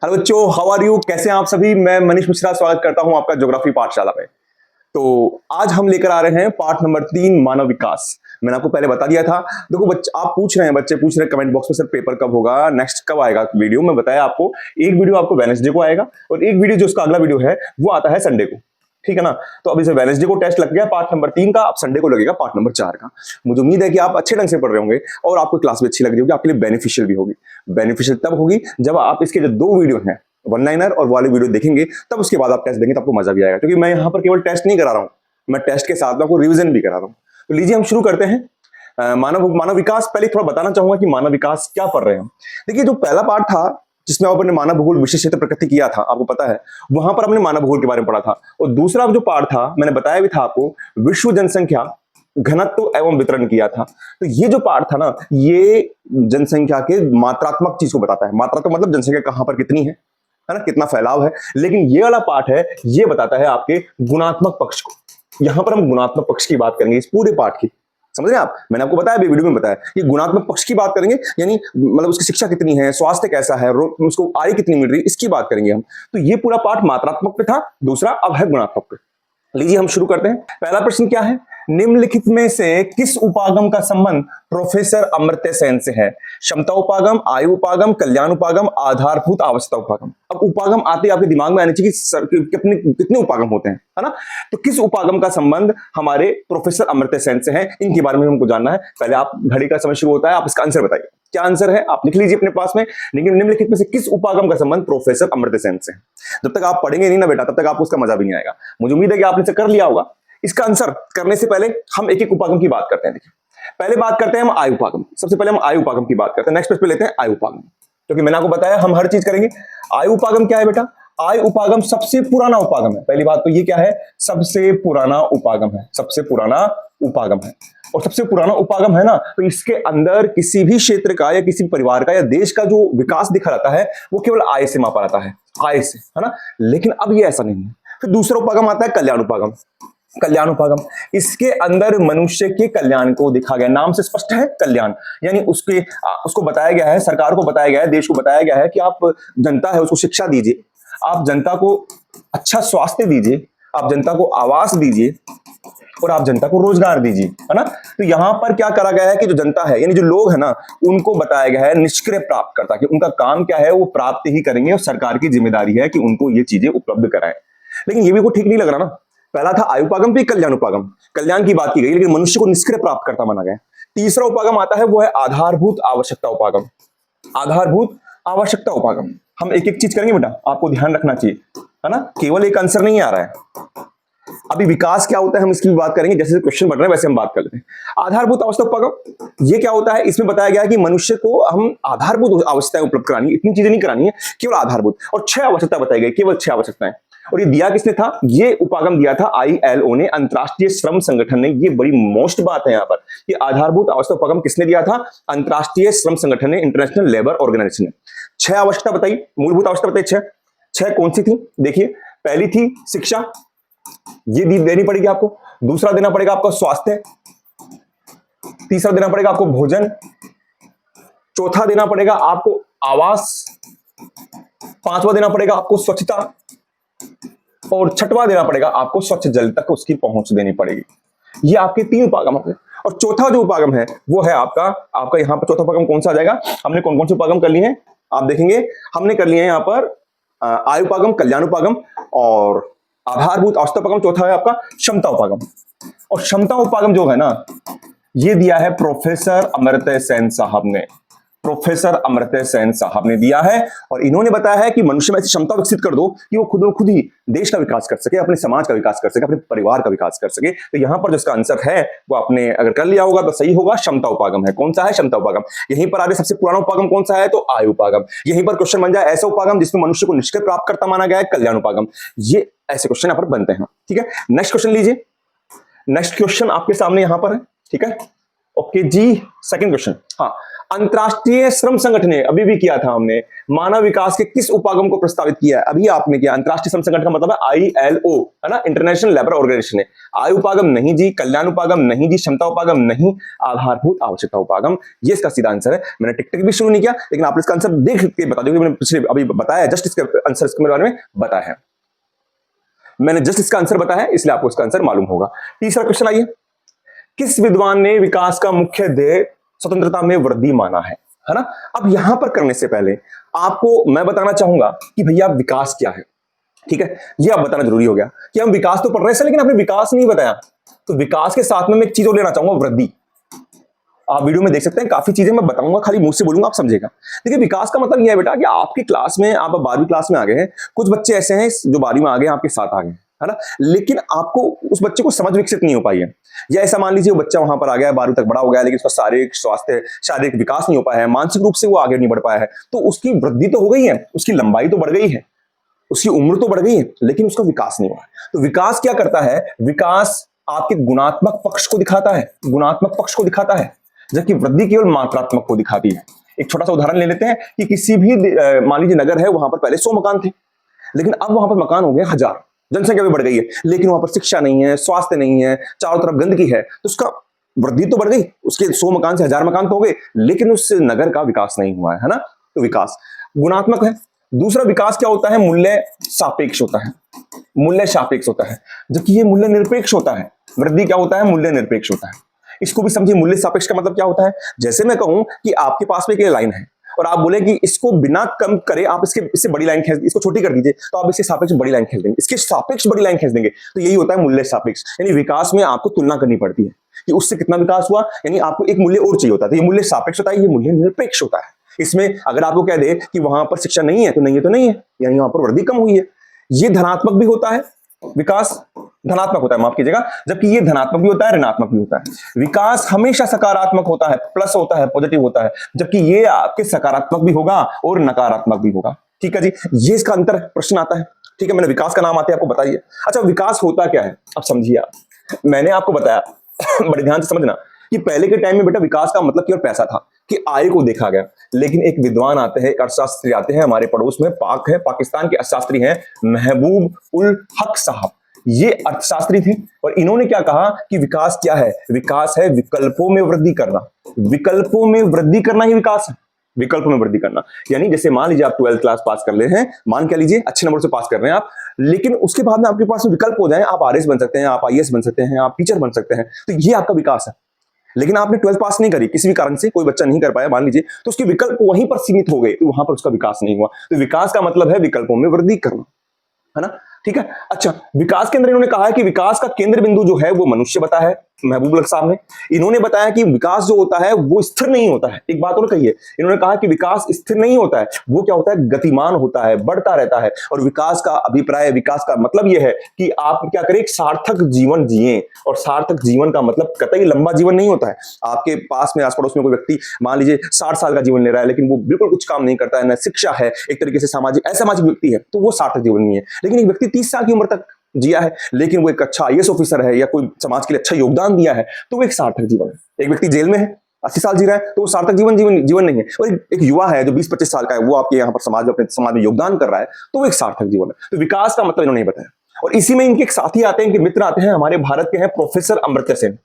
Hello बच्चों, how are you? कैसे हैं आप सभी? मैं मनीष मिश्रा स्वागत करता हूं आपका ज्योग्राफी पाठशाला में। तो आज हम लेकर आ रहे हैं पाठ नंबर 3 मानव विकास। मैंने आपको पहले बता दिया था। देखो बच्चे, आप पूछ रहे हैं, बच्चे पूछ रहे हैं कमेंट बॉक्स में, सर पेपर कब होगा, नेक्स्ट कब आएगा वीडियो। मैं बताया आपको, एक वीडियो आपको वेडनेसडे को आएगा और एक वीडियो जो उसका अगला वीडियो है वो आता है संडे को, ठीक है ना। तो अभी से वेडनेसडे को टेस्ट लग गया पार्ट नंबर 3 का, अब संडे को लगेगा पार्ट नंबर 4 का। मुझे उम्मीद है कि आप अच्छे ढंग से पढ़ रहे होंगे और आपको क्लास भी अच्छी लग रही होगी, आपके लिए बेनिफिशियल भी होगी। बेनिफिशियल तब होगी जब आप इसके जो 2 वीडियो हैं, वन लाइनर और वाले वीडियो देखेंगे, तब उसके बाद आप टेस्ट देंगे, तो आपको मजा भी आएगा। क्योंकि मैं यहाँ पर केवल टेस्ट नहीं करा रहा हूँ, मैं टेस्ट के साथ में आपको रिवीजन भी करा रहा हूँ। तो लीजिए हम शुरू करते हैं। मानव विकास। पहले थोड़ा बताना चाहूंगा कि मानव विकास क्या पढ़ रहे हैं। देखिए, जो पहला पार्ट था जिसमें आपने मानव भूगोल विशेष क्षेत्र प्रकृति किया था, आपको पता है, वहां पर हमने मानव भूगोल के बारे में पढ़ा था। और दूसरा जो पार्ट था, मैंने बताया भी था आपको, विश्व जनसंख्या घनत्व एवं वितरण किया था। तो ये जो पार्ट था ना, ये जनसंख्या के मात्रात्मक चीज को बताता है। मात्रा तो मतलब जनसंख्या कहां पर कितनी है ना, कितना फैलाव है। लेकिन ये वाला पार्ट है, ये बताता है आपके गुणात्मक पक्ष को। यहां पर हम गुणात्मक पक्ष की बात करेंगे इस पूरे पार्ट की, समझ रहे हैं आप। मैंने आपको बताया वीडियो में बताया कि गुणात्मक पक्ष की बात करेंगे, यानी मतलब उसकी शिक्षा कितनी है, स्वास्थ्य कैसा है, उसको आय कितनी मिल रही है, इसकी बात करेंगे हम। तो ये पूरा पार्ट मात्रात्मक पे था, दूसरा अब है गुणात्मक पे। लीजिए हम शुरू करते हैं। पहला प्रश्न क्या है? निम्नलिखित में से किस उपागम का संबंध प्रोफेसर अमर्त्य सेन से है? क्षमता उपागम, आयु उपागम, कल्याण उपागम, आधारभूत आवश्यकता उपागम। अब उपागम आते आपके दिमाग में आने चाहिए कि कितने उपागम होते हैं, है ना। तो किस उपागम का संबंध हमारे प्रोफेसर अमर्त्य सेन से है, इनके बारे में हमको जानना है। पहले आप, घड़ी का समय शुरू होता है, आप इसका आंसर बताइए। क्या आंसर है आप लिख लीजिए अपने पास में। लेकिन निम्नलिखित में से किस उपागम का संबंध प्रोफेसर अमर्त्य सेन से? जब तक आप पढ़ेंगे नहीं ना बेटा, तब तक आपको उसका मजा भी नहीं आएगा। मुझे उम्मीद है कि आपने इसे कर लिया होगा। इसका आंसर करने से पहले हम एक एक उपागम की बात करते हैं। देखिए, पहले बात करते हैं हम आयु उपागम। सबसे पहले हम आयु उपागम की बात करते हैं। नेक्स्ट पेज पे लेते हैं आयु उपागम, क्योंकि मैंने आपको बताया हम हर चीज करेंगे। आयु उपागम क्या है बेटा? आयु उपागम सबसे पुराना उपागम है। पहली बात तो ये क्या है? सबसे पुराना उपागम है। सबसे पुराना उपागम है। और सबसे पुराना उपागम है ना, तो इसके अंदर किसी भी क्षेत्र का या किसी परिवार का या देश का जो विकास दिखा रहता है, वो केवल आय से मापा रहता है, आय से, है ना। लेकिन अब ये ऐसा नहीं है। फिर दूसरा उपागम आता है कल्याण उपागम। कल्याण उपागम, इसके अंदर मनुष्य के कल्याण को दिखा गया। नाम से स्पष्ट है, कल्याण, यानी उसको बताया गया है, सरकार को बताया गया है, देश को बताया गया है कि आप जनता है उसको शिक्षा दीजिए, आप जनता को अच्छा स्वास्थ्य दीजिए, आप जनता को आवास दीजिए और आप जनता को रोजगार दीजिए, है ना। तो यहां पर क्या करा गया है कि जो जनता है, यानी जो लोग है ना, उनको बताया गया है निष्क्रिय प्राप्तकर्ता, कि उनका काम क्या है, वो प्राप्त ही करेंगे और सरकार की जिम्मेदारी है कि उनको ये चीजें उपलब्ध कराएं। लेकिन ये भी को ठीक नहीं लग रहा ना। पहला था आयु उपागम, फिर कल्याण उपागम। कल्याण की बात की गई, लेकिन मनुष्य को निष्क्रिय प्राप्तकर्ता माना गया। तीसरा उपागम आता है, वो है आधारभूत आवश्यकता उपागम। आधारभूत आवश्यकता उपागम, हम एक एक चीज करेंगे बेटा, आपको ध्यान रखना चाहिए, है ना। केवल एक आंसर नहीं आ रहा है। अभी विकास क्या होता है हम इसकी भी बात करेंगे, जैसे क्वेश्चन बढ़ रहे हैं वैसे हम बात कर लेते हैं। आधारभूत आवश्यकता उपागम ये क्या होता है? इसमें बताया गया है कि मनुष्य को हम आधारभूत आवश्यकताएं उपलब्ध करानी है, इतनी चीजें नहीं करानी है, केवल आधारभूत। और 6 आवश्यकता बताई गई, केवल 6 आवश्यकताएं। और ये दिया किसने था? ये उपागम दिया था ILO ने, अंतरराष्ट्रीय श्रम संगठन ने। ये बड़ी मोस्ट बात है यहाँ पर कि आधारभूत आवश्यकता उपागम किसने दिया था? अंतरराष्ट्रीय श्रम संगठन ने, इंटरनेशनल लेबर ऑर्गेनाइजेशन ने। 6 आवश्यकता बताई, मूलभूत आवश्यकता बताई। 6 कौन सी थी? देखिए, पहली थी शिक्षा, ये देनी पड़ेगी आपको। दूसरा देना पड़ेगा आपको स्वास्थ्य। तीसरा देना पड़ेगा आपको भोजन। चौथा देना पड़ेगा आपको आवास। पांचवा देना पड़ेगा आपको स्वच्छता। और छठवां देना पड़ेगा आपको स्वच्छ जल तक उसकी पहुंच देनी पड़ेगी। ये आपके 3 उपागम हो गए। और चौथा जो उपागम है वो है आपका यहां पर चौथा उपागम कौन सा आ जाएगा? हमने कौन कौन से उपागम कर लिए हैं आप देखेंगे। हमने कर लिए हैं यहां पर आयु उपागम, कल्याण उपागम और आधारभूत आवश्यकता उपागम। चौथा है आपका क्षमता उपागम। और क्षमता उपागम जो है ना, ये दिया है प्रोफेसर अमर्त्य सेन साहब ने। प्रोफेसर अमर्त्य सेन साहब ने दिया है और इन्होंने बताया है कि मनुष्य में ऐसी क्षमता विकसित कर दो कि वो खुद ही देश का विकास कर सके, अपने समाज का विकास कर सके, अपने परिवार का विकास कर सके। तो यहां पर जो इसका आंसर है वो आपने अगर कर लिया होगा तो सही होगा, क्षमता उपागम है। कौन सा है? क्षमता उपागम। यहीं पर आगे सबसे पुराना उपागम कौन सा है? तो आयु उपागम। यहीं पर क्वेश्चन बन जाए ऐसा उपागम जिसमें मनुष्य को निष्क्रिय प्राप्तकर्ता माना गया है, कल्याण उपागम। ये ऐसे क्वेश्चन यहां पर बनते हैं, ठीक है। नेक्स्ट क्वेश्चन लीजिए। नेक्स्ट क्वेश्चन आपके सामने यहां पर है, ठीक है। ओके जी, सेकंड क्वेश्चन। हाँ, अंतरराष्ट्रीय श्रम संगठन ने अभी भी किया था हमने, मानव विकास के किस उपागम को प्रस्तावित किया है? अभी आपने किया। अंतरराष्ट्रीय श्रम संगठन का मतलब है ILO, है ना, इंटरनेशनल लेबर ऑर्गेनाइजेशन है। आय उपागम नहीं जी, कल्याण उपागम नहीं जी, क्षमता उपागम नहीं, आधारभूत आवश्यकता उपागम, ये इसका सीधा आंसर है। मैंने टिक टिक भी शुरू नहीं किया, लेकिन आप इसका आंसर देख के बता दो, मैंने पिछले अभी बताया, जस्ट इसके आंसर इसके बारे में बताया है, मैंने जस्ट इसका आंसर बताया है, इसलिए आपको इसका आंसर मालूम होगा। तीसरा क्वेश्चन आइए, किस विद्वान ने विकास का मुख्य ध्येय स्वतंत्रता में वृद्धि माना है ना? अब यहां पर करने से पहले आपको मैं बताना चाहूंगा कि भैया विकास क्या है, ठीक है? ये आप बताना जरूरी हो गया कि हम विकास तो पढ़ रहे हैं लेकिन आपने विकास नहीं बताया। तो विकास के साथ में मैं एक चीज और लेना चाहूंगा, वृद्धि। आप वीडियो में देख सकते हैं, काफी चीजें मैं बताऊंगा, खाली मुंह से बोलूंगा, आप समझेगा। देखिए विकास का मतलब यह है बेटा कि आपकी क्लास में, आप 12वीं क्लास में आ गए हैं, कुछ बच्चे ऐसे हैं जो 12वीं में आ गए, आपके साथ आ गए, है ना, लेकिन आपको उस बच्चे को समझ विकसित नहीं हो पाई है। या ऐसा मान लीजिए वो बच्चा वहां पर आ गया है, 12वीं तक बड़ा हो गया है, लेकिन उसका शारीरिक स्वास्थ्य, शारीरिक विकास नहीं हो पाया है, मानसिक रूप से वो आगे नहीं बढ़ पाया है। तो उसकी वृद्धि तो हो गई है, उसकी लंबाई तो बढ़ गई है, उसकी उम्र तो बढ़ गई है, लेकिन उसका विकास नहीं हुआ। तो विकास क्या करता है? विकास आपके गुणात्मक पक्ष को दिखाता है, गुणात्मक पक्ष को दिखाता है, जबकि वृद्धि केवल मात्रात्मक को दिखाती है। एक छोटा सा उदाहरण ले लेते हैं कि किसी भी मान लीजिए नगर है, वहां पर पहले 100 मकान थे, लेकिन अब वहां पर मकान हो गए 1000, जनसंख्या भी बढ़ गई है, लेकिन वहां पर शिक्षा नहीं है, स्वास्थ्य नहीं है, चारों तरफ गंदगी है, तो उसका वृद्धि तो बढ़ गई, उसके 100 मकान से 1000 मकान तो हो गए, लेकिन उस नगर का विकास नहीं हुआ है ना? तो विकास गुणात्मक है। दूसरा विकास क्या होता है? मूल्य सापेक्ष होता है, मूल्य सापेक्ष होता है, जबकि ये मूल्य निरपेक्ष होता है। वृद्धि क्या होता है? मूल्य निरपेक्ष होता है। इसको भी समझिए, मूल्य सापेक्ष का मतलब क्या होता है? जैसे मैं कहूं कि आपके पास में एक लाइन है और आप बोले कि इसको बिना कम करे आप इससे बड़ी लाइन खींच, इसको छोटी कर दीजिए, तो आप इसके सापेक्ष बड़ी लाइन खींच देंगे, इसके सापेक्ष बड़ी लाइन खींच देंगे। तो यही होता है मूल्य सापेक्ष। यानी विकास में आपको तुलना करनी पड़ती है कि उससे कितना विकास हुआ, यानी आपको एक मूल्य और चाहिए होता है। तो ये मूल्य सापेक्ष होता है, ये मूल्य निरपेक्ष होता है। इसमें अगर आपको कह दे कि वहां पर शिक्षा नहीं है तो नहीं है, तो नहीं है, यानी वहां पर वृद्धि कम हुई है। ये धनात्मक भी होता है, विकास धनात्मक होता है, माफ कीजिएगा, जबकि ये धनात्मक भी होता है, ऋणात्मक भी होता है। विकास हमेशा सकारात्मक होता है, प्लस होता है, पॉजिटिव होता है, जबकि ये आपके सकारात्मक भी होगा और नकारात्मक भी होगा। ठीक है जी, ये इसका अंतर प्रश्न आता है। ठीक है, मैंने विकास का नाम आते हैं आपको बताइए। अच्छा, विकास होता क्या है? अब समझिए आप, मैंने आपको बताया बड़े ध्यान से समझना कि पहले के टाइम में बेटा विकास का मतलब केवल पैसा था, कि आय को देखा गया। लेकिन एक विद्वान आते हैं, एक अर्थशास्त्री आते हैं हमारे पड़ोस में, पाक है, पाकिस्तान के अर्थशास्त्री हैं महबूब उल हक साहब। ये अर्थशास्त्री थे और इन्होंने क्या कहा कि विकास क्या है? विकास है विकल्पों में वृद्धि करना। विकल्पों में वृद्धि करना ही विकास है, विकल्पों में वृद्धि करना। यानी जैसे मान लीजिए आप 12th क्लास पास कर ले हैं, मान के लीजिए अच्छे नंबर से पास कर रहे हैं आप, लेकिन उसके बाद में आपके पास विकल्प हो जाए, आप RS बन सकते हैं, आप IAS बन सकते हैं, आप टीचर बन सकते हैं, तो ये आपका विकास है। लेकिन आपने 12th पास नहीं करी, किसी भी कारण से कोई बच्चा नहीं कर पाया मान लीजिए, तो उसके विकल्प वहीं पर सीमित हो गए, तो वहां पर उसका विकास नहीं हुआ। तो विकास का मतलब है विकल्पों में वृद्धि करना, है ना? ठीक है। अच्छा, विकास के अंदर इन्होंने कहा है कि विकास का केंद्र बिंदु जो है वो मनुष्य बताया है महबूब लक साहब ने। इन्होंने बताया कि विकास जो होता है वो स्थिर नहीं होता है। एक बात और कही है, इन्होंने कहा कि विकास स्थिर नहीं होता है, वो क्या होता है? गतिमान होता है, बढ़ता रहता है। और विकास का अभिप्राय, विकास का मतलब यह है कि आप क्या करें? एक सार्थक जीवन जिए। और सार्थक जीवन का मतलब कतई लंबा जीवन नहीं होता है। आपके पास में आस पड़ोस में कोई व्यक्ति मान लीजिए 60 साल का जीवन ले रहा है, लेकिन वो बिल्कुल कुछ काम नहीं करता है, न शिक्षा है, एक तरीके से सामाजिक असामाजिक व्यक्ति है, तो वो सार्थक जीवन नहीं है। लेकिन एक व्यक्ति 30 साल की उम्र तक जिया है, लेकिन वो एक अच्छा IAS ऑफिसर है या कोई समाज के लिए अच्छा योगदान दिया है, तो वो एक सार्थक जीवन है। एक व्यक्ति जेल में है, 80 साल जी रहा है, तो वो सार्थक जीवन नहीं है। और एक युवा है जो 20-25 साल का है, वो आपके यहाँ पर समाज में, अपने समाज में योगदान कर रहा है, तो वो एक सार्थक जीवन है। तो विकास का मतलब इन्होंने नहीं बताया। और इसी में इनके एक साथी आते हैं, इनके मित्र आते हैं, हमारे भारत के हैं प्रोफेसर अमर्त्य सेन।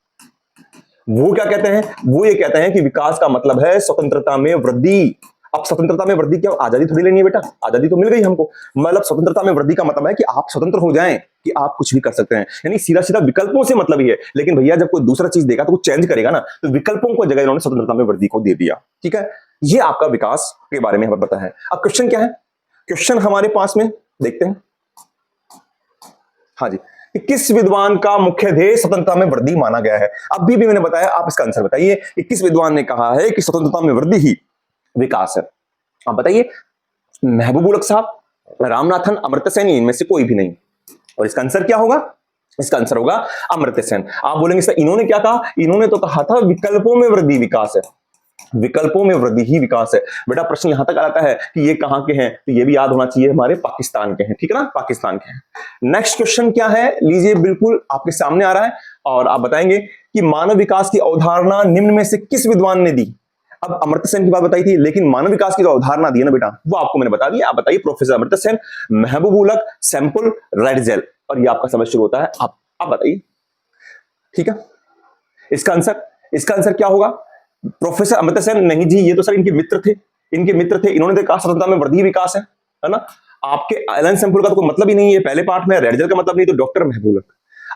वो क्या कहते हैं? वो ये कहते हैं कि विकास का मतलब है स्वतंत्रता में वृद्धि। अब स्वतंत्रता में वृद्धि क्या? आजादी थोड़ी लेनी है बेटा, आजादी तो मिल गई हमको। मतलब स्वतंत्रता में वृद्धि का मतलब है कि आप स्वतंत्र हो जाएं, कि आप कुछ भी कर सकते हैं। यानी सीधा सीधा विकल्पों से मतलब ही है। लेकिन भैया जब कोई दूसरा चीज देगा तो वो चेंज करेगा ना, तो विकल्पों को जगह इन्होंने स्वतंत्रता में वृद्धि को दे दिया। ठीक है, ये आपका विकास के बारे में हमें पता है। अब क्वेश्चन क्या है? क्वेश्चन हमारे पास में देखते हैं। हाँ जी, किस विद्वान का मुख्य ध्येय स्वतंत्रता में वृद्धि माना गया है? अभी भी मैंने बताया, आप इसका आंसर बताइए कि किस विद्वान ने कहा है कि स्वतंत्रता में वृद्धि ही विकास है? आप बताइए। महबूब उल हक साहब, रामनाथन, अमर्त्य सेन, इनमें से कोई भी नहीं। और इसका आंसर क्या होगा? इसका आंसर होगा अमर्त्य सेन। आप बोलेंगे सर इन्होंने क्या कहा? इन्होंने तो कहा था विकल्पों में वृद्धि विकास है, विकल्पों में वृद्धि ही विकास है। बेटा प्रश्न यहां तक आता है कि ये कहां के हैं, तो ये भी याद होना चाहिए, हमारे पाकिस्तान के हैं। ठीक है ना, पाकिस्तान के हैं। नेक्स्ट क्वेश्चन क्या है? लीजिए, बिल्कुल आपके सामने आ रहा है और आप बताएंगे कि मानव विकास की अवधारणा निम्न में से किस विद्वान ने दी? अब अमर्त्य सेन की बात बताई थी, लेकिन मानव विकास की जो अवधारणा दी है ना बेटा, वो आपको मैंने बता दिया। आप बताइए, प्रोफेसर अमर्त्य सेन, महबूब उलक, सैंपल, रेडजेल, और ये आपका समय शुरू होता है। आप बताइए, ठीक है। इसका आंसर क्या होगा? प्रोफेसर अमर्त्य सेन नहीं जी, ये तो सर इनके मित्र थे, इन्होंने तो कहा स्वतंत्रता में वृद्धि विकास है ना। आपके एलन सैंपल का तो कोई मतलब ही नहीं है पहले पार्ट में, रेडजेल का मतलब नहीं, तो डॉक्टर महबूब उलक।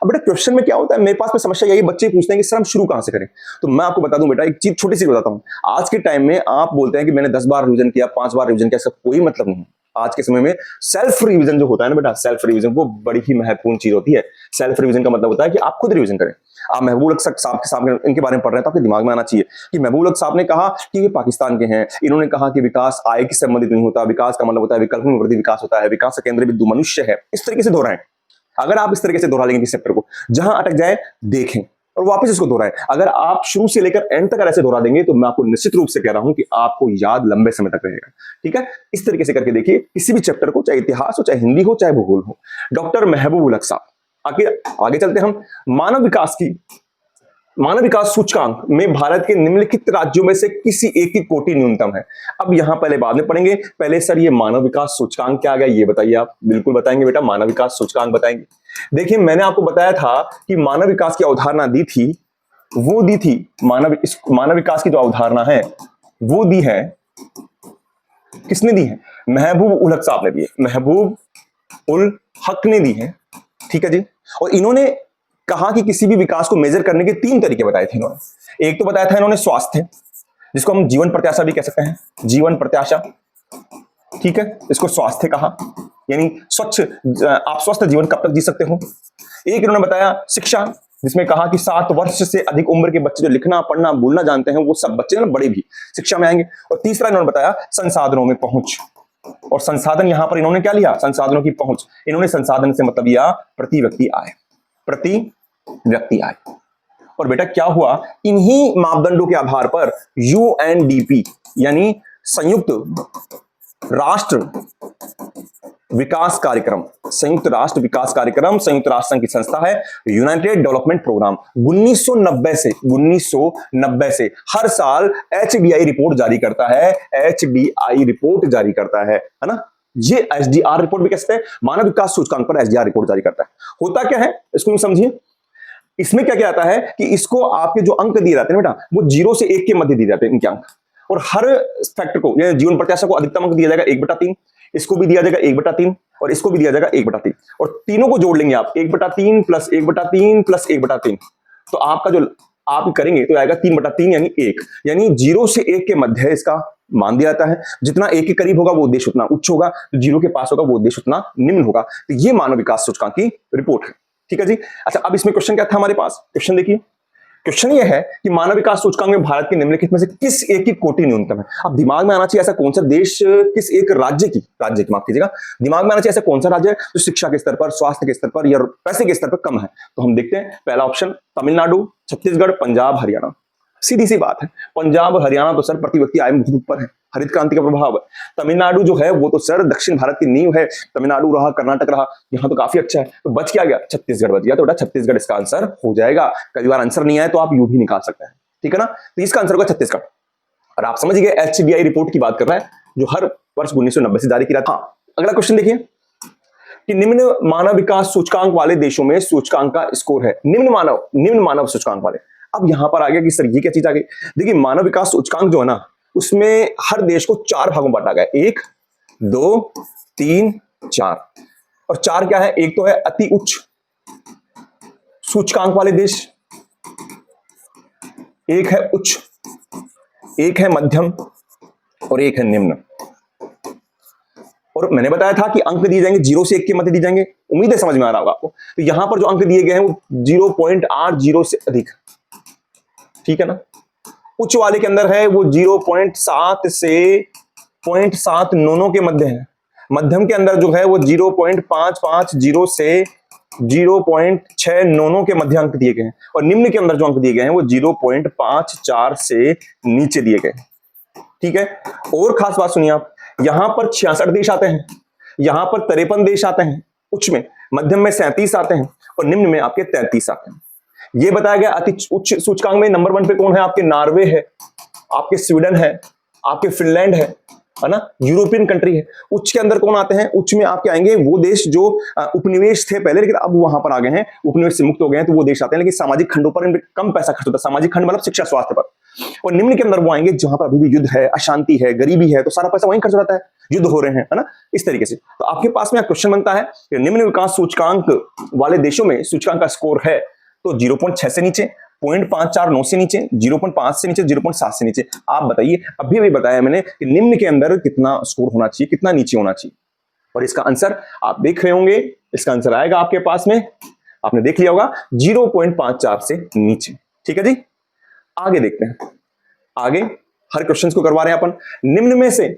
अब बेटा क्वेश्चन में क्या होता है, मेरे पास में समस्या यही, बच्चे पूछते हैं कि सर हम शुरू कहां से करें। तो मैं आपको बता दूं बेटा, एक चीज छोटी सी बताता हूं। आज के टाइम में आप बोलते हैं कि मैंने 10 बार रिवीजन किया, 5 बार रिवीजन किया, इसका कोई मतलब नहीं। आज के समय में सेल्फ रिवीजन जो होता है ना बेटा, सेल्फ रिवीजन वो बड़ी ही महत्वपूर्ण चीज होती है। सेल्फ रिवीजन का मतलब होता है कि आप खुद रिवीजन करें। आप महबूब उलक साहब के सामने इनके बारे में पढ़ रहे हैं तो आपके दिमाग में आना चाहिए कि महबूब उलक साहब ने कहा कि ये पाकिस्तान के हैं। इन्होंने कहा कि विकास आय के संबंधित नहीं होता, विकास का मतलब होता है विकल्प में वृद्धि विकास होता है, विकास का केंद्र बिंदु मनुष्य है। इस तरीके से दोहराएं। अगर आप इस तरीके से दोहरा लेंगे किसी चैप्टर को, जहां अटक जाए देखें और वापस इसको दोहराएं। अगर आप शुरू से लेकर एंड तक ऐसे दोहरा देंगे तो मैं आपको निश्चित रूप से कह रहा हूं कि आपको याद लंबे समय तक रहेगा। ठीक है, इस तरीके से करके देखिए किसी भी चैप्टर को, चाहे इतिहास हो, चाहे हिंदी हो, चाहे भूगोल हो। डॉक्टर महबूब उलक साहब। आगे चलते हम। मानव विकास सूचकांक में भारत के निम्नलिखित राज्यों में से किसी एक की कोटि न्यूनतम है। अब यहां पहले बाद में पढ़ेंगे, पहले सर ये मानव विकास सूचकांक क्या आ गया ये बताइए। आप बिल्कुल बताएंगे बेटा, मानव विकास सूचकांक बताएंगे। देखिए मैंने आपको बताया था कि मानव विकास की अवधारणा दी थी, वो दी थी मानव विकास की जो अवधारणा है वो दी है, किसने दी है? महबूब उल हक साहब ने दी है, महबूब उल हक ने दी है। ठीक है जी। और इन्होंने कहा कि किसी भी विकास को मेजर करने के 3 तरीके बताए थे इन्होंने। एक तो बताया था इन्होंने स्वास्थ्य, जिसको हम जीवन प्रत्याशा भी कह सकते हैं, जीवन प्रत्याशा। ठीक है, इसको स्वास्थ्य कहा, यानी स्वच्छ, आप स्वस्थ जीवन कब तक जी सकते हो। एक इन्होंने बताया शिक्षा, जिसमें कहा कि 7 वर्ष से अधिक उम्र के बच्चे जो लिखना पढ़ना बोलना जानते हैं वो सब बच्चे ना बड़े भी शिक्षा में आएंगे। और तीसरा इन्होंने बताया संसाधनों में पहुंच, और संसाधन यहां पर इन्होंने क्या लिया? संसाधनों की पहुंच। इन्होंने संसाधन से मतलब लिया प्रति व्यक्ति आय, प्रति व्यक्ति आय। और बेटा क्या हुआ, इन्हीं मापदंडों के आधार पर यूएनडीपी यानी संयुक्त राष्ट्र विकास कार्यक्रम, संयुक्त राष्ट्र विकास कार्यक्रम संयुक्त राष्ट्र संघ की संस्था है, यूनाइटेड डेवलपमेंट प्रोग्राम 1990 से हर साल एचडीआई रिपोर्ट जारी करता है, एचडीआई रिपोर्ट जारी करता है ना। ये एचडीआर रिपोर्ट भी कहते हैं, मानव विकास सूचकांक पर एचडीआर रिपोर्ट जारी करता है। होता क्या है इसको समझिए, इसमें क्या क्या आता है कि इसको आपके जो अंक दिए जाते हैं बेटा वो 0 से 1 के मध्य दिए जाते हैं इनके अंक, और हर फैक्टर को, जीवन प्रत्याशा को अधिकतम अंक दिया जाएगा 1/3, इसको भी दिया जाएगा 1/3, और इसको भी दिया जाएगा 1/3, और तीनों को जोड़ लेंगे आप 1/3 प्लस 1/3 प्लस 1/3, तो आपका जो आप करेंगे तो आएगा 3/3 यानी 1, यानी 0 से 1 के मध्य इसका मान दिया जाता है। जितना 1 के करीब होगा वो उद्देश्य उतना उच्च होगा, 0 के पास होगा वो उद्देश्य उतना निम्न होगा। तो ये मानव विकास सूचकांक की रिपोर्ट है। ठीक है जी। अच्छा, अब इसमें क्वेश्चन क्या था हमारे पास? क्वेश्चन देखिए, क्वेश्चन ये है कि मानव विकास सूचकांक में भारत के निम्नलिखित में से किस एक की कोटि न्यूनतम है। अब दिमाग में आना चाहिए ऐसा कौन सा देश, किस एक राज्य की माफ कीजिएगा, दिमाग में आना चाहिए ऐसा कौन सा राज्य है जो शिक्षा के स्तर पर, स्वास्थ्य के स्तर पर या पैसे के स्तर पर कम है। तो हम देखते हैं, पहला ऑप्शन तमिलनाडु, छत्तीसगढ़, पंजाब, हरियाणा। सीधी सी बात है, पंजाब हरियाणा तो सर प्रति व्यक्ति आय में बहुत ऊपर है, हरित क्रांति का प्रभाव है। तमिलनाडु जो है वो तो सर दक्षिण भारत की नींव है, तमिलनाडु रहा, कर्नाटक रहा, यहाँ तो काफी अच्छा है। तो बच क्या गया? छत्तीसगढ़ बच गया। तो बेटा छत्तीसगढ़ इसका आंसर हो जाएगा। कई बार आंसर नहीं आए तो आप यू भी निकाल सकते हैं, ठीक है ना। तो इसका आंसर होगा छत्तीसगढ़। और आप समझ गए एचडीआई रिपोर्ट की बात कर रहा है जो हर वर्ष 1990 से जारी किया था। अगला क्वेश्चन देखिए कि निम्न मानव विकास सूचकांक वाले देशों में सूचकांक का स्कोर है। निम्न मानव सूचकांक वाले। अब यहां पर आ गया कि सर ये क्या चीज आ गई। देखिए मानव विकास सूचकांक जो है ना उसमें हर देश को 4 भागों में बांटा गया, 1 2 3 4। और 4 क्या है? एक तो है अति उच्च सूचकांक वाले देश, एक है उच्च, एक है मध्यम और एक है निम्न। और मैंने बताया था कि अंक दिए जाएंगे 0 से 1 के मध्य दिए जाएंगे। उम्मीद है समझ में आ रहा होगा आपको। तो यहां पर जो अंक दिए गए हैं वो 0.80 से अधिक, ठीक है ना। उच्च वाले के अंदर है वो 0.7 से 0.799 के मध्य है। मध्यम के अंदर जो है वो 0.550 से 0.699 के मध्य अंक दिए गए हैं। और निम्न के अंदर जो अंक दिए गए हैं वो 0.54 से नीचे दिए गए। ठीक है। और खास बात सुनिए आप, यहां पर 66 देश आते हैं, यहां पर 53 देश आते हैं उच्च में, मध्यम में 37 आते हैं और निम्न में आपके 33 आते हैं। ये बताया गया अति उच्च सूचकांक में नंबर 1 पे कौन है? आपके नॉर्वे है। आपके स्वीडन है, आपके फिनलैंड है ना, यूरोपियन कंट्री है। उच्च के अंदर कौन आते हैं? उच्च में आपके आएंगे वो देश जो उपनिवेश थे पहले, लेकिन अब वहां पर आ गए हैं, उपनिवेश से मुक्त हो गए हैं, तो वो देश आते हैं, लेकिन सामाजिक खंडों पर इनमें कम पैसा खर्च होता है। सामाजिक खंड मतलब शिक्षा स्वास्थ्य पर। और निम्न के अंदर वो आएंगे जहां पर अभी भी युद्ध है, अशांति है, गरीबी है, तो सारा पैसा वहीं खर्च हो जाता है, युद्ध हो रहे हैं, है ना, इस तरीके से। तो आपके पास में क्वेश्चन बनता है कि निम्न विकास सूचकांक वाले देशों में सूचकांक का स्कोर है तो 0.6 से नीचे, 0.549 से नीचे, 0.5 से नीचे, 0.7 से नीचे। आप बताइए, अभी भी बताया मैंने कि निम्न के अंदर कितना स्कोर होना चाहिए, कितना नीचे होना चाहिए। और इसका आंसर आप देख रहे होंगे, इसका आंसर आएगा आपके पास में, आपने देख लिया होगा, 0.54 से नीचे। ठीक है जी, आगे देखते हैं। आगे हर क्वेश्चन को करवा रहे हैं अपन। निम्न में से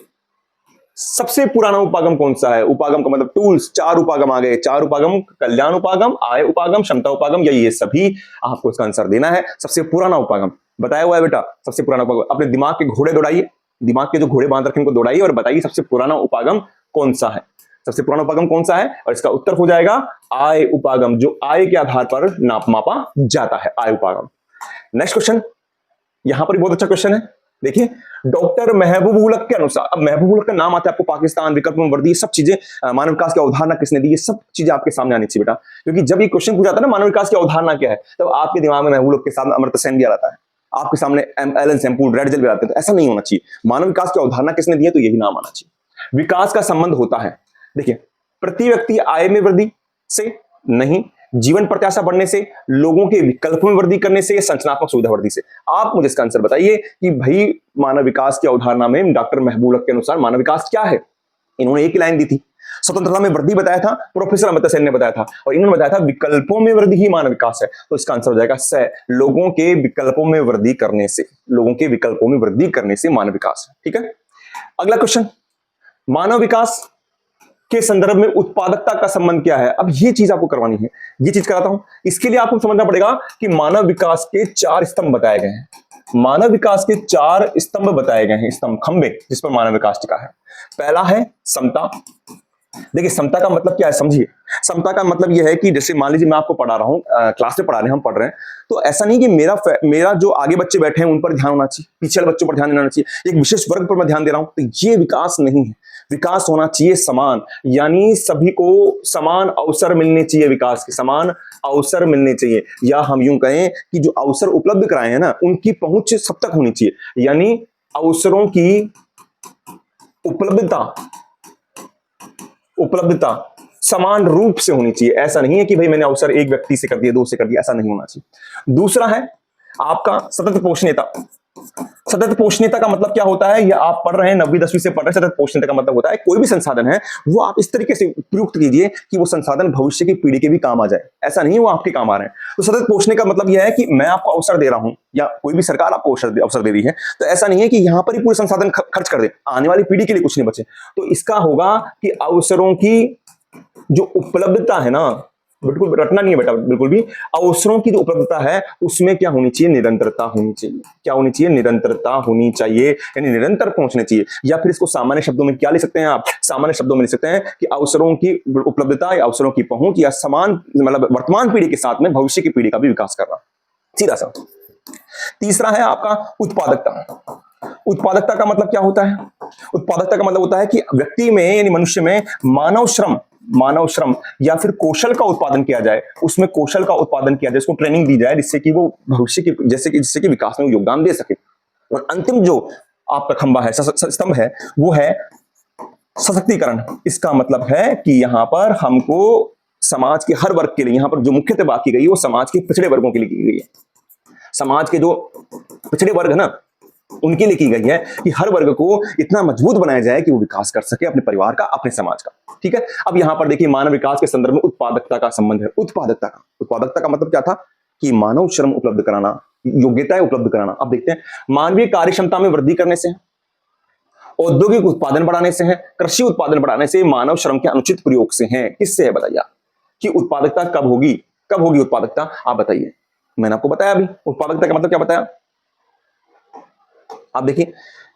सबसे पुराना उपागम कौन सा है? उपागम का मतलब टूल्स, 4 उपागम आ गए, 4 उपागम, कल्याण उपागम, आय उपागम, क्षमता उपागम, ये सभी आपको इसका आंसर देना है। सबसे पुराना उपागम बताया हुआ है बेटा, सबसे पुराना उपागम। अपने दिमाग के घोड़े दौड़ाइए, दिमाग के जो घोड़े बांध रखे उनको दौड़ाइए और बताइए सबसे पुराना उपागम कौन सा है, सबसे पुराना उपागम कौन सा है? और इसका उत्तर हो जाएगा आय उपागम, जो आय के आधार पर मापा जाता है, आय उपागम। नेक्स्ट क्वेश्चन, यहां पर बहुत अच्छा क्वेश्चन है, देखिए। डॉक्टर महबूब उल हक के अनुसार, अब महबूब उल हक का नाम आता है आपको, पाकिस्तान, विकल्प में वर्दी, सब चीजें, मानव विकास की अवधारणा किसने दी, ये सब चीजें आपके सामने आनी चाहिए बेटा, क्योंकि जब ये क्वेश्चन पूछा था ना मानव विकास की अवधारणा क्या है, तब आपके दिमाग में महबूब उल हक के साथ अमर्त्य सेन भी आ रहा है, आपके सामने एलन सैम्पूल, रेड जेल भी आते हैं। तो ऐसा नहीं होना चाहिए। मानव विकास की अवधारणा किसने दी है, तो यही नाम आना चाहिए। विकास का संबंध होता है, देखिए, प्रति व्यक्ति आय में वृद्धि से नहीं, जीवन प्रत्याशा बढ़ने से, लोगों के विकल्पों में वृद्धि करने से, या संरचनात्मक सुविधा वृद्धि से। आप मुझे इसका आंसर बताइए कि भाई मानव विकास की अवधारणा में डॉक्टर महबूब उल हक के अनुसार मानव विकास क्या है? इन्होंने एक ही लाइन दी थी, स्वतंत्रता में वृद्धि बताया था, प्रोफेसर अमर्त्य सेन ने बताया था, और इन्होंने बताया था विकल्पों में वृद्धि ही मानव विकास है। तो इसका आंसर हो जाएगा स, लोगों के विकल्पों में वृद्धि करने से, लोगों के विकल्पों में वृद्धि करने से मानव विकास है। ठीक है, अगला क्वेश्चन, मानव विकास के संदर्भ में उत्पादकता का संबंध क्या है? अब ये चीज आपको करवानी है, ये चीज कराता हूं। इसके लिए आपको समझना पड़ेगा कि मानव विकास के 4 स्तंभ बताए गए हैं, मानव विकास के 4 स्तंभ बताए गए हैं, स्तंभ, खंबे, जिस पर मानव विकास टिका है। पहला है समता। देखिए, समता का मतलब क्या है, समझिए। समता का मतलब यह है कि जैसे मान लीजिए मैं आपको पढ़ा रहा हूं, क्लास में पढ़ा रहे हैं, हम पढ़ रहे हैं, तो ऐसा नहीं कि मेरा जो आगे बच्चे बैठे हैं उन पर ध्यान होना चाहिए, पीछे वाले बच्चों पर ध्यान देना चाहिए, एक विशेष वर्ग पर मैं ध्यान दे रहा हूं, तो ये विकास नहीं है। विकास होना चाहिए समान, यानी सभी को समान अवसर मिलने चाहिए, विकास के समान अवसर मिलने चाहिए, या हम यूं कहें कि जो अवसर उपलब्ध कराए हैं ना, उनकी पहुंच सब तक होनी चाहिए, यानी अवसरों की उपलब्धता समान रूप से होनी चाहिए। ऐसा नहीं है कि भाई मैंने अवसर एक व्यक्ति से कर दिया, 2 से कर दिया, ऐसा नहीं होना चाहिए। दूसरा है आपका सतत पोषणीयता। सतत पोषणीयता का मतलब क्या होता है, ये आप पढ़ रहे हैं, 9वीं 10वीं से पढ़ रहे हैं। सतत पोषणीयता का मतलब होता है कोई भी संसाधन है वो आप इस तरीके से प्रयुक्त कीजिए कि वो संसाधन भविष्य की पीढ़ी के भी काम आ जाए, ऐसा नहीं वो आपके काम आ रहे हैं। तो सतत पोषण का मतलब यह है कि मैं आपको अवसर दे रहा हूं, या कोई भी सरकार आपको अवसर दे रही है, तो ऐसा नहीं है कि यहां पर ही पूरे संसाधन खर्च कर दे, आने वाली पीढ़ी के लिए कुछ नहीं बचे। तो इसका होगा कि अवसरों की जो उपलब्धता है ना, बिल्कुल रटना नहीं है बेटा, बिल्कुल भी, अवसरों की जो उपलब्धता है उसमें क्या होनी चाहिए, निरंतरता होनी चाहिए। क्या होनी चाहिए, निरंतरता होनी चाहिए, यानी निरंतर पहुंचने चाहिए। या फिर इसको सामान्य शब्दों में क्या लिख सकते हैं आप, सामान्य शब्दों में लिख सकते हैं कि अवसरों की उपलब्धता या अवसरों की पहुंच, या समान मतलब वर्तमान पीढ़ी के साथ में भविष्य की पीढ़ी का भी विकास करना, सीधा सा। तीसरा है आपका उत्पादकता। उत्पादकता का मतलब क्या होता है? उत्पादकता का मतलब होता है कि व्यक्ति में यानी मनुष्य में मानव श्रम या फिर कौशल का उत्पादन किया जाए, उसमें कौशल का उत्पादन किया जाए, उसको ट्रेनिंग दी जाए, जिससे कि वो भविष्य की जिससे कि विकास में योगदान दे सके। और अंतिम जो आपका खंबा है, स्तंभ है, वो है सशक्तिकरण। इसका मतलब है कि यहां पर हमको समाज के हर वर्ग के लिए, यहां पर जो मुख्यतः बात की गई है वो समाज के पिछड़े वर्गों के लिए की गई है। समाज के जो पिछड़े वर्ग है ना, उनके लिए की गई है कि हर वर्ग को इतना मजबूत बनाया जाए कि वो विकास कर सके, अपने परिवार का, अपने समाज का। ठीक है, अब यहां पर देखिए मानव विकास के संदर्भ में उत्पादकता का संबंध है। उत्पादकता का मतलब क्या था कि मानव श्रम उपलब्ध कराना, योग्यताएं उपलब्ध कराना। अब देखते हैं, मानवीय कार्य क्षमता में वृद्धि करने से, औद्योगिक उत्पादन बढ़ाने से है, कृषि उत्पादन बढ़ाने से, मानव श्रम के अनुचित प्रयोग से है। किससे है बताइए कि उत्पादकता कब होगी उत्पादकता, आप बताइए। मैंने आपको बताया अभी उत्पादकता का मतलब क्या बताया। आप देखिए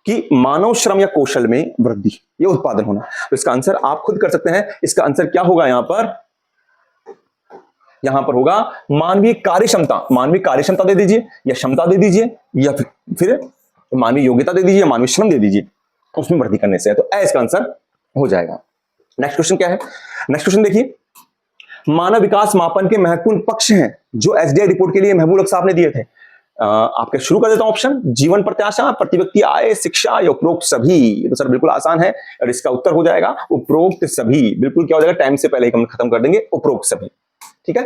कि मानव श्रम या कौशल में वृद्धि, ये उत्पादन होना। तो इसका आंसर आप खुद कर सकते हैं। इसका आंसर क्या होगा, यहां पर होगा मानवीय कार्य क्षमता। मानवीय कार्य क्षमता दे दीजिए, या क्षमता दे दीजिए, या फिर मानवीय योग्यता दे दीजिए, मानवीय श्रम दे दीजिए, उसमें वृद्धि करने से है। तो ए इसका आंसर हो जाएगा। नेक्स्ट क्वेश्चन क्या है? नेक्स्ट क्वेश्चन देखिए, मानव विकास मापन के महत्वपूर्ण पक्ष हैं जो एसडीआई रिपोर्ट के लिए महबूब साहब ने दिए थे। आपके शुरू कर देता हूं ऑप्शन, जीवन प्रत्याशा, प्रति व्यक्ति आय, शिक्षा या उपरोक्त सभी। तो सर बिल्कुल आसान है और इसका उत्तर हो जाएगा उपरोक्त सभी। बिल्कुल क्या हो जाएगा, टाइम से पहले ही हम खत्म कर देंगे, उपरोक्त सभी। ठीक है।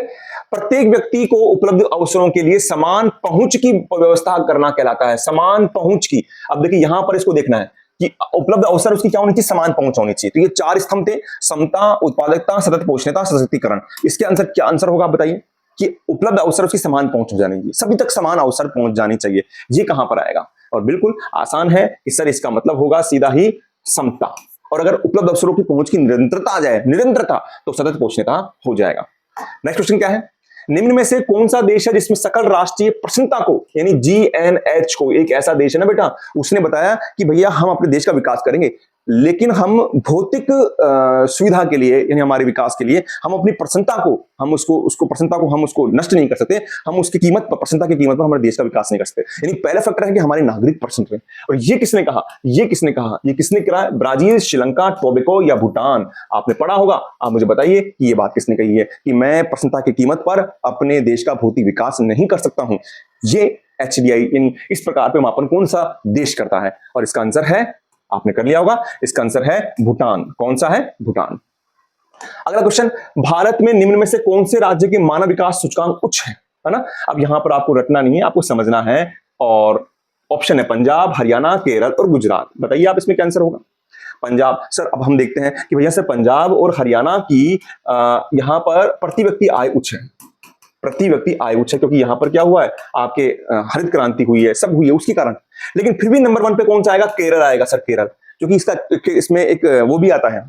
प्रत्येक व्यक्ति को उपलब्ध अवसरों के लिए समान पहुंच की व्यवस्था करना कहलाता है, समान पहुंच की। अब देखिए यहां पर इसको देखना है कि उपलब्ध अवसर उसकी क्या होनी चाहिए, समान पहुंच होनी चाहिए। तो ये 4 स्तंभ थे, समता, उत्पादकता, सतत पोषणीयता, सशक्तिकरण। इसके आंसर क्या आंसर होगा बताइए? कि उपलब्ध अवसर उसकी समान पहुंच हो जानी चाहिए, सभी तक समान अवसर पहुंच जानी चाहिए। ये कहां पर आएगा? और बिल्कुल आसान है कि सर इसका मतलब होगा सीधा ही समता। और अगर उपलब्ध अवसरों की पहुंच की निरंतरता आ जाए, निरंतरता, तो सतत पोषणीयता हो जाएगा। नेक्स्ट क्वेश्चन क्या है? निम्न में से कौन सा देश है जिसमें सकल राष्ट्रीय प्रसन्नता को यानी GNH को, एक ऐसा देश है ना बेटा, उसने बताया कि भैया हम अपने देश का विकास करेंगे, लेकिन हम भौतिक सुविधा के लिए यानी हमारे विकास के लिए हम अपनी प्रसन्नता को, हम उसको प्रसन्नता को हम उसको नष्ट नहीं कर सकते। हम उसकी कीमत पर, प्रसन्नता की कीमत पर हमारे देश का विकास नहीं कर सकते। यानी पहला फैक्टर है कि हमारे नागरिक प्रसन्न रहे। और ये किसने कहा? ये किसने कहा? ये किसने कहा? ब्राजील, श्रीलंका, टोबैको या भूटान? आपने पढ़ा होगा, आप मुझे बताइए कि ये बात किसने कही है कि मैं प्रसन्नता की कीमत पर अपने देश का भौतिक विकास नहीं कर सकता हूं। ये HDI यानी इस प्रकार पे मापन कौन सा देश करता है? और इसका आंसर है, आपने कर लिया होगा, इसका आंसर है भूटान। कौन सा है? भूटान। अगला क्वेश्चन, भारत में निम्न में से कौन से राज्य के मानव विकास सूचकांक उच्च है ना? अब यहां पर आपको रटना नहीं है, आपको समझना है। और ऑप्शन है पंजाब, हरियाणा, केरल और गुजरात। बताइए आप इसमें क्या आंसर होगा? पंजाब। सर अब हम देखते हैं कि भैया सर पंजाब और हरियाणा की यहां पर प्रति व्यक्ति आय उच्च है, प्रति व्यक्ति आय उच्च है, क्योंकि यहां पर क्या हुआ है, आपके हरित क्रांति हुई है, सब हुई है उसके कारण। लेकिन फिर भी नंबर 1 पे कौन सा आएगा? केरल आएगा सर, केरल। क्योंकि इसमें एक वो भी आता है,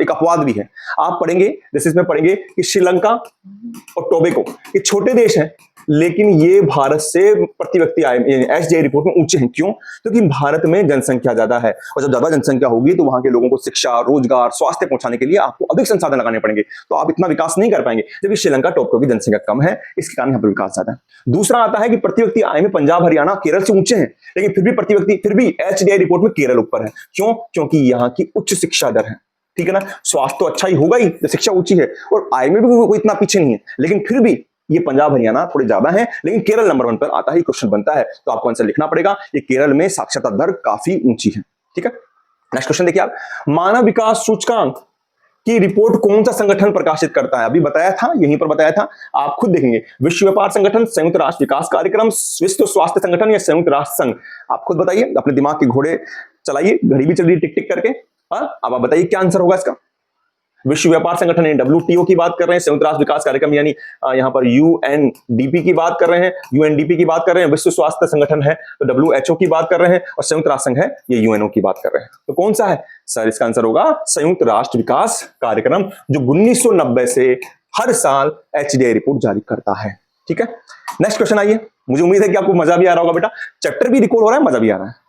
एक अपवाद भी है। आप पढ़ेंगे, जैसे इसमें पढ़ेंगे कि श्रीलंका और टोबैको ये छोटे देश हैं, लेकिन ये भारत से प्रति व्यक्ति आय HDI रिपोर्ट में ऊंचे हैं। क्यों? क्योंकि भारत में जनसंख्या ज्यादा है, और जब ज्यादा जनसंख्या होगी तो वहां के लोगों को शिक्षा, रोजगार, स्वास्थ्य पहुंचाने के लिए आपको अधिक संसाधन लगाने पड़ेंगे, तो आप इतना विकास नहीं कर पाएंगे। जबकि श्रीलंका, टोबैको की जनसंख्या कम है, इसके कारण यहाँ पर विकास ज्यादा है। दूसरा आता है कि प्रति व्यक्ति आय में पंजाब, हरियाणा, केरल से ऊंचे हैं, लेकिन फिर भी HDI रिपोर्ट में केरल ऊपर है। क्यों? क्योंकि यहाँ की उच्च शिक्षा दर है। ठीक है ना? स्वास्थ्य तो अच्छा ही होगा ही, शिक्षा ऊंची है, और आय में भी कोई इतना पीछे नहीं है, लेकिन फिर भी ये पंजाब, हरियाणा थोड़े ज्यादा है, लेकिन केरल नंबर 1 पर आता ही क्वेश्चन बनता है। तो आपको आंसर लिखना पड़ेगा, ये केरल में साक्षरता दर काफी ऊंची है। ठीक है। नेक्स्ट क्वेश्चन देखिए आप, मानव विकास सूचकांक की रिपोर्ट कौन सा संगठन प्रकाशित करता है? अभी बताया था, यहीं पर बताया था, आप खुद देखेंगे। विश्व व्यापार संगठन, संयुक्त राष्ट्र विकास कार्यक्रम, विश्व स्वास्थ्य संगठन या संयुक्त राष्ट्र संघ? आप खुद बताइए, अपने दिमाग के घोड़े चलाइए, घड़ी भी चल रही है टिक टिक करके। अब आप बताइए क्या आंसर होगा इसका? विश्व व्यापार संगठन यानी WTO की बात कर रहे हैं, संयुक्त राष्ट्र विकास कार्यक्रम यानी यहाँ पर UNDP की बात कर रहे हैं, UNDP की बात कर रहे हैं, विश्व स्वास्थ्य संगठन है तो WHO की बात कर रहे हैं, और संयुक्त राष्ट्र संघ है ये UNO की बात कर रहे हैं। तो कौन सा है सर? इसका आंसर होगा संयुक्त राष्ट्र विकास कार्यक्रम, जो 1990 से हर साल HDI रिपोर्ट जारी करता है। ठीक है। नेक्स्ट क्वेश्चन आइए, मुझे उम्मीद है कि आपको मजा भी आ रहा होगा बेटा, चैप्टर भी रिकॉल हो रहा है, मजा भी आ रहा है।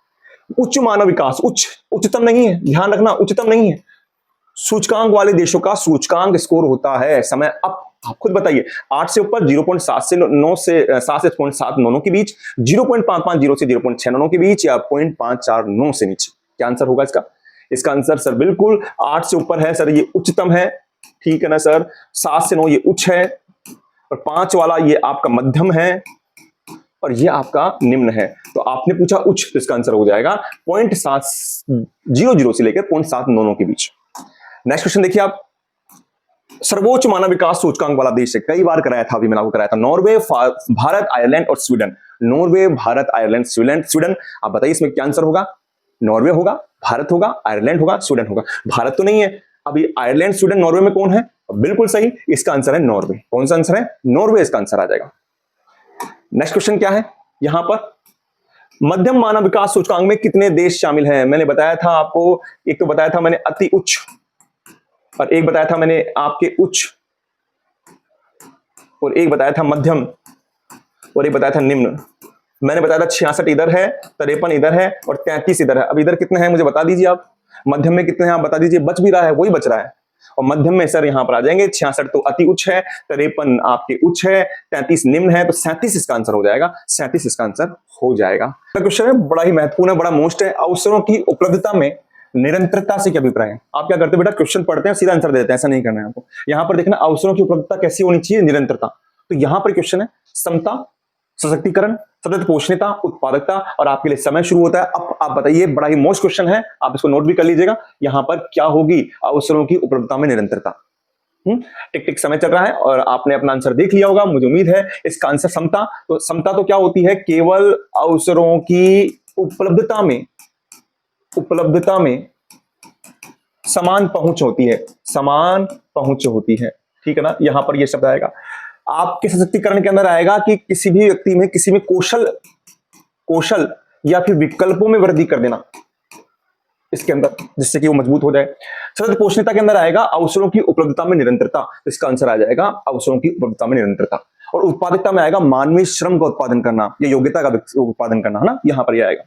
उच्च मानव विकास, उच्चतम नहीं है, ध्यान रखना, उच्चतम नहीं है। सूचकांक वाले देशों का सूचकांक स्कोर होता है समय अप। आप खुद बताइए, 8 से ऊपर 0.7 से 9 से 7 से 0.799 के बीच, 0.550 से 0.699 के बीच, या 0.549 से नीचे। क्या आंसर होगा इसका? इसका आंसर सर बिल्कुल 8 से ऊपर है सर, ये उच्चतम है। ठीक है ना सर? 7 से 9 ये उच्च है, और 5 वाला ये आपका मध्यम है, और ये आपका निम्न है। तो आपने पूछा उच्च, तो इसका आंसर हो जाएगा 0.700 से लेकर 0.799 के बीच। नेक्स्ट क्वेश्चन देखिए आप, सर्वोच्च मानव विकास सूचकांक वाला देश है, कई बार कराया था, अभी मैंने आपको कराया था, नॉर्वे, भारत, आयरलैंड और Sweden. Norway, Bharat, Ireland, Sweden. आप बताइए इसमें क्या आंसर होगा? नॉर्वे होगा, भारत होगा, आयरलैंड होगा, स्वीडन होगा। भारत तो नहीं है अभी, आयरलैंड, स्वीडन, नॉर्वे में कौन है? बिल्कुल सही, इसका आंसर है नॉर्वे। कौन सा आंसर है? नॉर्वे इसका आंसर आ जाएगा। नेक्स्ट क्वेश्चन क्या है यहां पर, मध्यम मानव विकास सूचकांक में कितने देश शामिल हैं? मैंने बताया था आपको, एक तो बताया था मैंने अति उच्च, और एक बताया था मैंने आपके उच्च, और एक बताया था मध्यम, और एक बताया था निम्न। मैंने बताया था 66 इधर है, 53 इधर है, और 33 इधर है। अब इधर कितने हैं मुझे बता दीजिए आप, मध्यम में कितने हैं आप बता दीजिए। बच भी रहा है, वही बच रहा है, और मध्यम में सर यहां पर आ जाएंगे 66 तो अति उच्च है, 53 आपके उच्च है, 33 निम्न है, तो 37 इसका आंसर हो जाएगा, 37 इसका आंसर हो जाएगा। क्वेश्चन है बड़ा ही महत्वपूर्ण है, बड़ा मोस्ट है। अवसरों की उपलब्धता में निरंतरता से क्या अभिप्राय है? आप क्या करते हो बेटा, क्वेश्चन पढ़ते हैं सीधा आंसर दे देते हैं, ऐसा नहीं करना है आपको। यहां पर देखना अवसरों की उपलब्धता कैसी होनी चाहिए, निरंतरता। तो यहां पर क्वेश्चन है समता, सशक्तिकरण, सतत पोषणीयता, उत्पादकता, और आपके लिए समय शुरू होता है। अब आप बताइए, बड़ा ही मोस्ट क्वेश्चन है, आप इसको नोट भी कर लीजिएगा। यहां पर क्या होगी अवसरों की उपलब्धता में निरंतरता। टिक टिक समय चल रहा है और आपने अपना आंसर देख लिया होगा, मुझे उम्मीद है। इसका आंसर समता। तो समता तो क्या होती है, केवल अवसरों की उपलब्धता में समान पहुंच होती है, समान पहुंच होती है, ठीक है ना। यहां पर यह शब्द आएगा। आपके सशक्तिकरण के अंदर आएगा कि किसी भी व्यक्ति में किसी में कौशल या फिर विकल्पों में वृद्धि कर देना इसके अंदर, जिससे कि वो मजबूत हो जाए। सतत पोषणीयता के अंदर आएगा अवसरों की उपलब्धता में निरंतरता, इसका आंसर आ जाएगा अवसरों की उपलब्धता में निरंतरता। और उत्पादकता में आएगा मानवीय श्रम का उत्पादन करना या योग्यता का उत्पादन करना, है ना, यहां पर यह आएगा।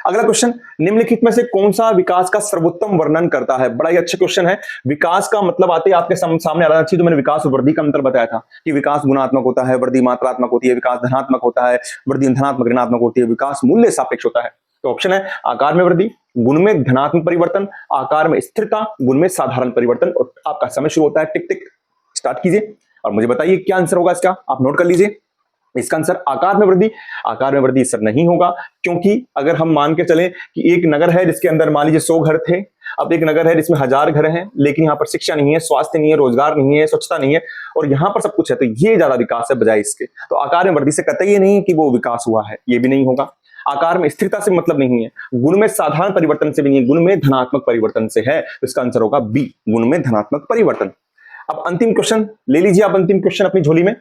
अगला क्वेश्चन, निम्नलिखित में से कौन सा विकास का सर्वोत्तम वर्णन करता है? बड़ा ही अच्छा क्वेश्चन है। विकास का मतलब आते ही आपके सामने आ रहा है, जो मैंने विकास और वृद्धि का अंतर बताया था कि विकास गुणात्मक होता है, वृद्धि मात्रात्मक होती है, विकास धनात्मक होता है, वृद्धि धनात्मक ऋणात्मक होती है, विकास मूल्य सापेक्ष होता है। तो ऑप्शन है आकार में वृद्धि, गुण में धनात्मक परिवर्तन, आकार में स्थिरता, गुण में साधारण परिवर्तन। और आपका समय शुरू होता है, टिक टिक स्टार्ट कीजिए और मुझे बताइए क्या आंसर होगा इसका, आप नोट कर लीजिए। इसका आंसर आकार में वृद्धि। आकार में वृद्धि सर नहीं होगा, क्योंकि अगर हम मान के चलें कि एक नगर है जिसके अंदर मान लीजिए 100 घर थे, अब एक नगर है जिसमें 1000 घर हैं, लेकिन यहाँ पर शिक्षा नहीं है, स्वास्थ्य नहीं है, रोजगार नहीं है, स्वच्छता नहीं है, और यहाँ पर सब कुछ है, तो ये ज्यादा विकास है बजाय इसके। तो आकार में वृद्धि से कतई ये नहीं कि वो विकास हुआ है, ये भी नहीं होगा। आकार में स्थिरता से मतलब नहीं है, गुण में साधारण परिवर्तन से भी नहीं है, गुण में धनात्मक परिवर्तन से है। तो इसका आंसर होगा बी, गुण में धनात्मक परिवर्तन। अब अंतिम क्वेश्चन ले लीजिए आप, अंतिम क्वेश्चन अपनी झोली में।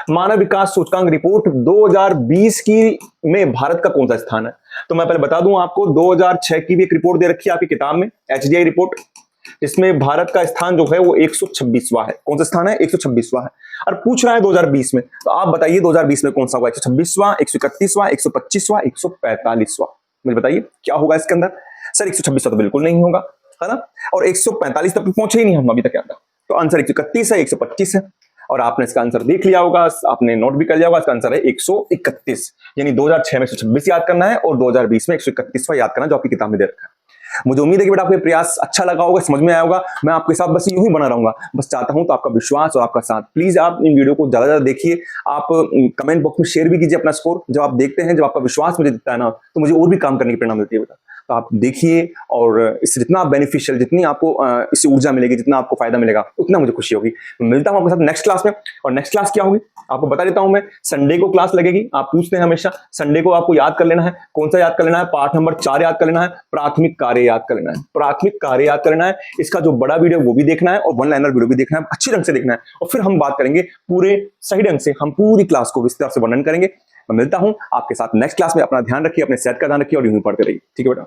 मानव विकास सूचकांक रिपोर्ट 2020 की में भारत का कौन सा स्थान है? तो मैं पहले बता दूं आपको, 2006 की भी एक रिपोर्ट दे रखी है आपकी किताब में, एचडीआई रिपोर्ट, जिसमें भारत का स्थान जो है वो 126वां है। कौन सा स्थान है? 126वां है। और पूछ रहा है 2020 में, तो आप बताइए 2020 में कौन सा होगा? 126वां, 131वां, 125वां, 145वां? मुझे बताइए क्या होगा इसके अंदर। सर 126वां तो बिल्कुल नहीं होगा, है ना, और 145 तक पहुंचे ही नहीं हम अभी तक यहाँ तक। तो आंसर 131 है, 125 है। और आपने इसका आंसर देख लिया होगा, आपने नोट भी कर लिया होगा, इसका आंसर है 131। यानी 2006 में 126 याद करना है और 2020 में 131वां याद करना, जो आपकी किताब में दे रखा है। मुझे उम्मीद है कि बेटा आपको प्रयास अच्छा लगा होगा, समझ में आया होगा। मैं आपके साथ बस यूं ही बना रहूंगा, बस चाहता हूं तो आपका विश्वास और आपका साथ। प्लीज आप इन वीडियो को ज्यादा देखिए, आप कमेंट बॉक्स में शेयर भी कीजिए अपना स्कोर। जब आप देखते हैं, जब आपका विश्वास मुझे दिखता है ना, तो मुझे और भी काम करने की प्रेरणा मिलती है बेटा। तो आप देखिए, और इससे जितना बेनिफिशियल, जितनी आपको इससे ऊर्जा मिलेगी, जितना आपको फायदा मिलेगा, उतना मुझे खुशी होगी। मिलता हूं आपके साथ नेक्स्ट क्लास में। और नेक्स्ट क्लास क्या होगी आपको बता देता हूं मैं। संडे को क्लास लगेगी, आप पूछते हैं हमेशा। संडे को आपको याद कर लेना है, कौन सा याद कर लेना है? पाठ नंबर 4 याद कर लेना है, प्राथमिक कार्य याद कर लेना है, प्राथमिक कार्य याद कर लेना है। इसका जो बड़ा वीडियो वो भी देखना है और वन लाइनर वीडियो भी देखना है, अच्छी ढंग से देखना है। और फिर हम बात करेंगे पूरे सही ढंग से, हम पूरी क्लास को विस्तार से वर्णन करेंगे। मैं मिलता हूं आपके साथ नेक्स्ट क्लास में। अपना ध्यान रखिए, अपने सेहत का ध्यान रखिए और यूं ही पढ़ते रहिए, ठीक है बेटा।